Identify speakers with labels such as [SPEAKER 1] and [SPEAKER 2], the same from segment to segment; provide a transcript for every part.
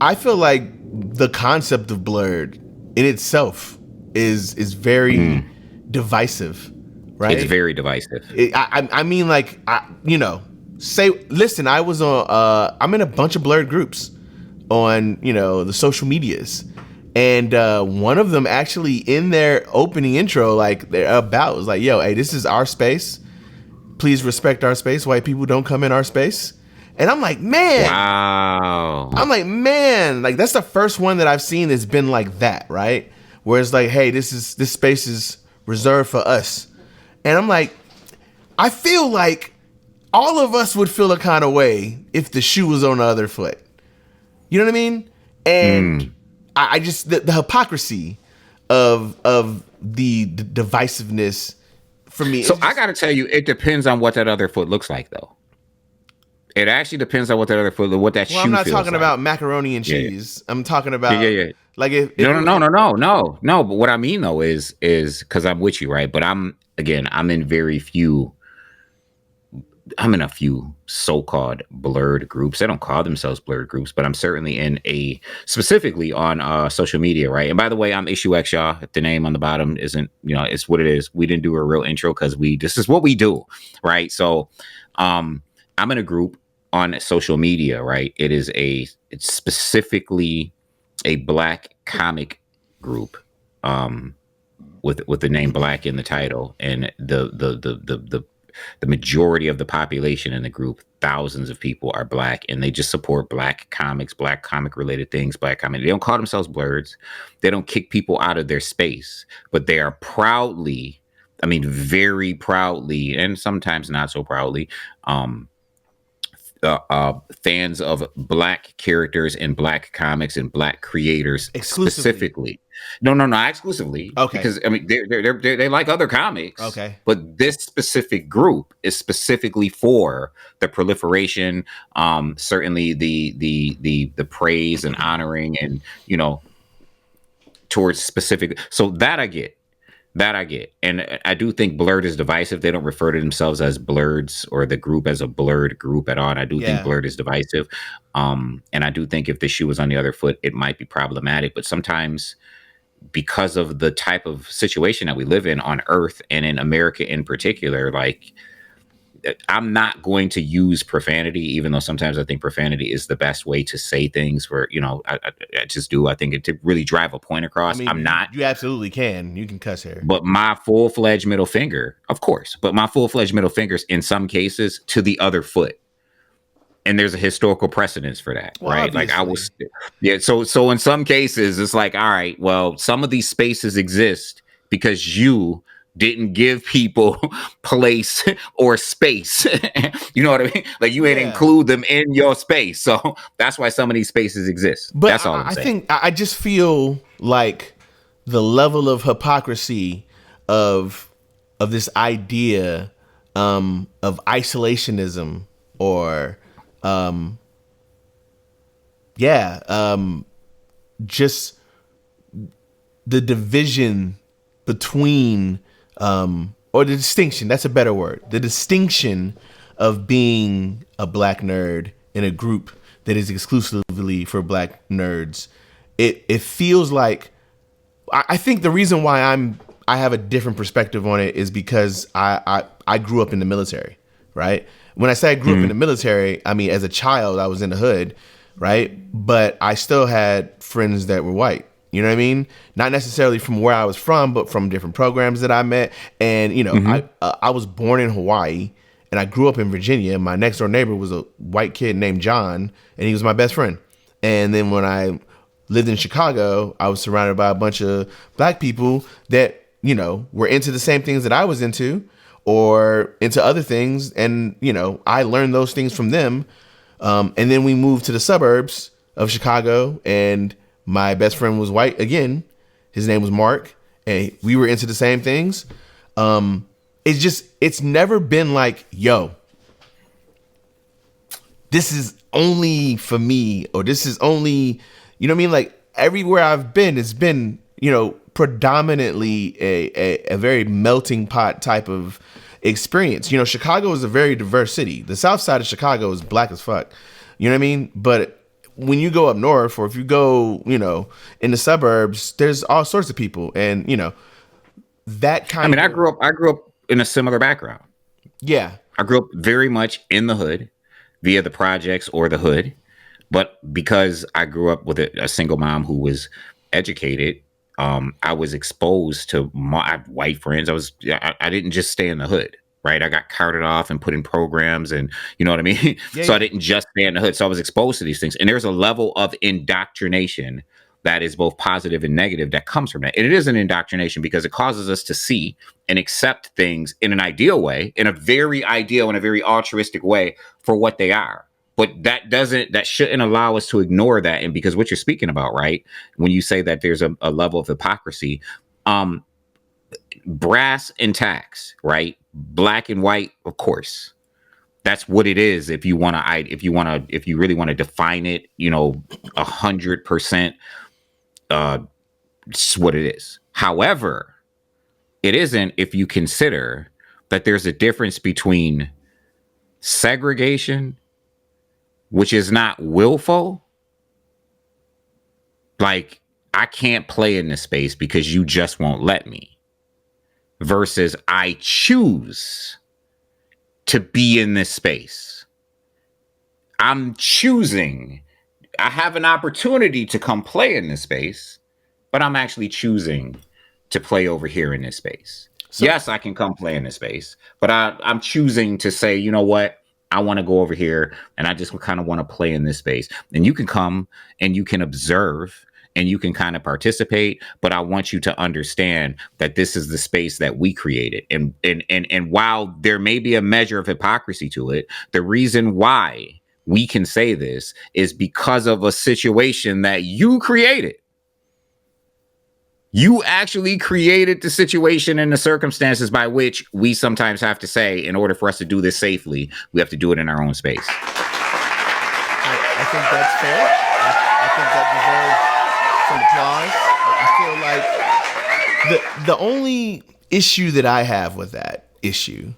[SPEAKER 1] I feel like the concept of Blerd in itself is very divisive,
[SPEAKER 2] It's
[SPEAKER 1] right?
[SPEAKER 2] very divisive.
[SPEAKER 1] I mean, like, listen, I was on, I'm in a bunch of Blerd groups on, the social medias. And one of them actually in their opening intro, like, they're about, was like, yo, hey, this is our space. Please respect our space. White people don't come in our space. And I'm like, man.
[SPEAKER 2] Wow.
[SPEAKER 1] Like, that's the first one that I've seen that's been like that, right? Where it's like, hey, this space is reserved for us. And I'm like, I feel like all of us would feel a kind of way if the shoe was on the other foot. You know what I mean? And I just, the hypocrisy of the divisiveness for me.
[SPEAKER 2] So I got to tell you, it depends on what that other foot looks like, though. It actually depends on what that other foot, what that shoe feels like.
[SPEAKER 1] I'm not talking about macaroni and cheese. I'm talking about like if
[SPEAKER 2] no. But what I mean though is because I'm with you, right? But I'm in a few so-called Blerd groups. They don't call themselves Blerd groups, but I'm certainly in specifically on social media, right? And by the way, I'm Issue X, y'all. If the name on the bottom isn't, it's what it is. We didn't do a real intro because this is what we do, right? So I'm in a group on social media, right? It's specifically a Black comic group with the name Black in the title, and the majority of the population in the group, thousands of people, are Black, and they just support Black comics, Black comic related things, Black comic. They don't call themselves Blerds. They don't kick people out of their space, but they are proudly, very proudly, and sometimes not so proudly, fans of Black characters and Black comics and Black creators specifically. No, not exclusively.
[SPEAKER 1] Okay.
[SPEAKER 2] Because they like other comics.
[SPEAKER 1] Okay.
[SPEAKER 2] But this specific group is specifically for the proliferation, certainly the praise and honoring, and towards specific. So that I get. And I do think Blerd is divisive. They don't refer to themselves as Blerds or the group as a Blerd group at all. And I do think Blerd is divisive. And I do think if the shoe was on the other foot, it might be problematic. But sometimes, because of the type of situation that we live in on Earth and in America in particular, like, I'm not going to use profanity, even though sometimes I think profanity is the best way to say things. Where I just do. I think it to really drive a point across. I'm not.
[SPEAKER 1] You absolutely can. You can cuss here.
[SPEAKER 2] But my full-fledged middle finger, of course. But my full-fledged middle fingers, in some cases, to the other foot. And there's a historical precedence for that, right?
[SPEAKER 1] Obviously.
[SPEAKER 2] Like I was, So in some cases, it's like, all right, well, some of these spaces exist because you didn't give people place or space. You know what I mean? Like, you ain't include them in your space. So that's why some of these spaces exist.
[SPEAKER 1] But
[SPEAKER 2] that's all I'm saying.
[SPEAKER 1] I just feel like the level of hypocrisy of this idea of isolationism or just the division between or the distinction, that's a better word, the distinction of being a Black nerd in a group that is exclusively for Black nerds. It feels like, I think the reason why I have a different perspective on it is because I grew up in the military, right? When I say I grew up in the military, I mean, as a child, I was in the hood, right? But I still had friends that were white. You know what I mean? Not necessarily from where I was from, but from different programs that I met. And, I was born in Hawaii and I grew up in Virginia. My next door neighbor was a white kid named John, and he was my best friend. And then when I lived in Chicago, I was surrounded by a bunch of Black people that, were into the same things that I was into or into other things. And, I learned those things from them. And then we moved to the suburbs of Chicago, and my best friend was white again. His name was Mark, and we were into the same things. It's never been like, yo, this is only for me, or this is only, you know what I mean? Like, everywhere I've been, it's been, predominantly a very melting pot type of experience. Chicago is a very diverse city. The south side of Chicago is Black as fuck. You know what I mean? But when you go up north, or if you go, in the suburbs, there's all sorts of people, and that kind.
[SPEAKER 2] I grew up in a similar background.
[SPEAKER 1] Yeah,
[SPEAKER 2] I grew up very much in the hood, via the projects or the hood, but because I grew up with a single mom who was educated, I was exposed to I have white friends. I didn't just stay in the hood. Right. I got carted off and put in programs, and you know what I mean?
[SPEAKER 1] Yeah,
[SPEAKER 2] so I didn't just stay in the hood. So I was exposed to these things. And there's a level of indoctrination that is both positive and negative that comes from that. And it is an indoctrination because it causes us to see and accept things in an ideal way, in a very ideal and a very altruistic way for what they are. But that shouldn't allow us to ignore that. And because what you're speaking about, right? When you say that there's a level of hypocrisy, brass and tacks, right? Black and white, of course. That's what it is. If you really want to define it, 100%, it's what it is. However, it isn't if you consider that there's a difference between segregation, which is not willful, like I can't play in this space because you just won't let me, versus I choose to be in this space. I'm choosing. I have an opportunity to come play in this space, but I'm actually choosing to play over here in this space. So, yes, I can come play in this space, but I'm choosing to say, you know what? I want to go over here and I just kind of want to play in this space. And you can come and you can observe and you can kind of participate, but I want you to understand that this is the space that we created. And while there may be a measure of hypocrisy to it, the reason why we can say this is because of a situation that you created. You actually created the situation and the circumstances by which we sometimes have to say, in order for us to do this safely, we have to do it in our own space.
[SPEAKER 1] I think that's fair. I think that deserves some applause. I feel like the only issue that I have with that issue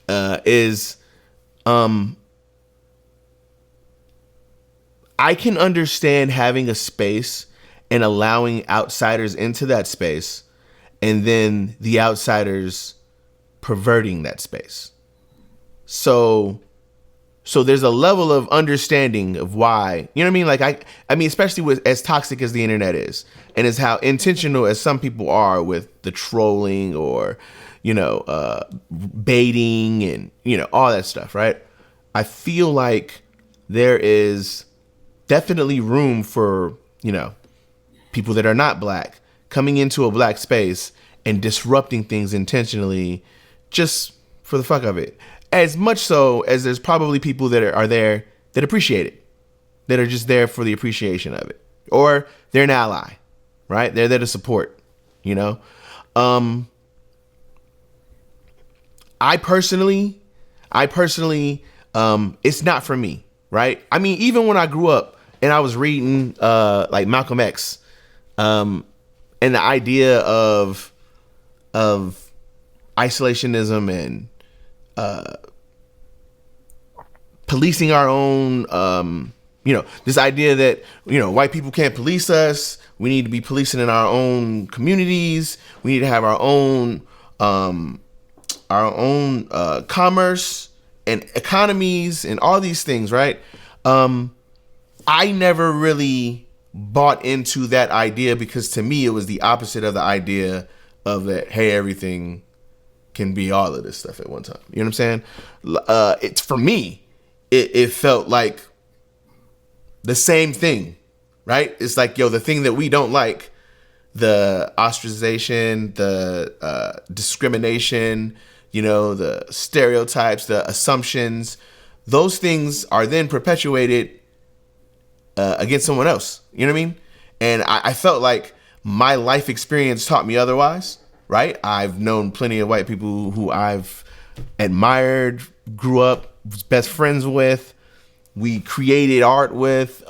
[SPEAKER 1] is I can understand having a space and allowing outsiders into that space, and then the outsiders perverting that space. So there's a level of understanding of why, you know what I mean? Like I mean, especially with as toxic as the internet is, and as how intentional as some people are with the trolling or, baiting and, all that stuff, right? I feel like there is definitely room for, people that are not black coming into a black space and disrupting things intentionally just for the fuck of it. As much so as there's probably people that are there that appreciate it, that are just there for the appreciation of it. Or they're an ally, right? They're there to support, I personally, it's not for me, right? I mean, even when I grew up and I was reading like Malcolm X, and the idea of isolationism and policing our own, this idea that, white people can't police us. We need to be policing in our own communities. We need to have our own commerce and economies and all these things, right? I never really bought into that idea because to me it was the opposite of the idea of that, hey, everything can be all of this stuff at one time. You know what I'm saying? It's for me, it felt like the same thing, right? It's like, the thing that we don't like, the ostracization, the discrimination, the stereotypes, the assumptions, those things are then perpetuated against someone else. You know what I mean? And I felt like my life experience taught me otherwise, right? I've known plenty of white people who I've admired, grew up, was best friends with, we created art with,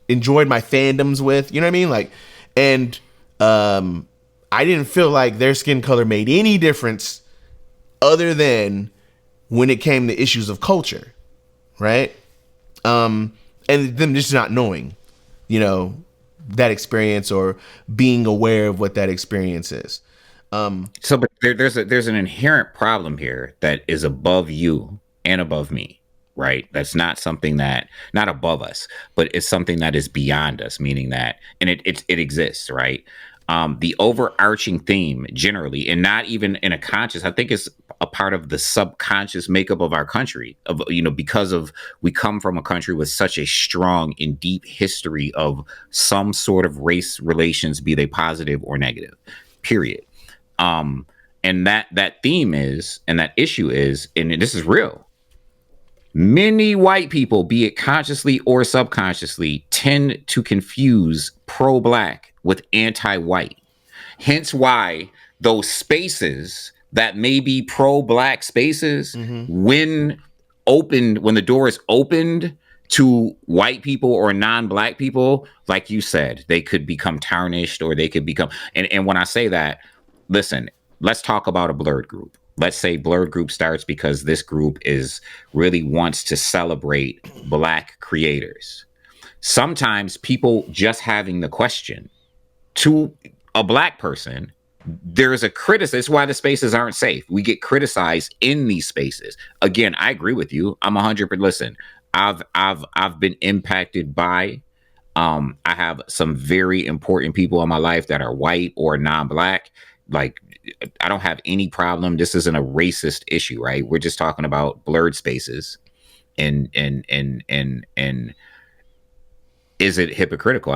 [SPEAKER 1] enjoyed my fandoms with, you know what I mean? Like, and I didn't feel like their skin color made any difference other than when it came to issues of culture, right? and them just not knowing, you know, that experience or being aware of what that experience is.
[SPEAKER 2] So, but there's an inherent problem here that is above you and above me, right? That's not something that not above us, but it's something that is beyond us, meaning that, and it exists, right? The overarching theme generally, and not even in a conscious, I think it's a part of the subconscious makeup of our country, of, you know, because of we come from a country with such a strong and deep history of some sort of race relations, be they positive or negative, period. And that theme is, and that issue is, and this is real. Many white people, be it consciously or subconsciously, tend to confuse pro-black with anti-white. Hence why those spaces that may be pro-black spaces, when the door is opened to white people or non-black people, like you said, they could become tarnished, or they could become, and when I say that, listen, let's talk about a Blerd group. Let's say Blerd group starts because this group is really wants to celebrate black creators. Sometimes people just having the question to a black person, there's a criticism. It's why the spaces aren't safe. We get criticized in these spaces. Again, I agree with you. I'm 100%. Listen, I've been impacted by. I have some very important people in my life that are white or non-black. Like, I don't have any problem. This isn't a racist issue, right? We're just talking about blurred spaces, and is it hypocritical?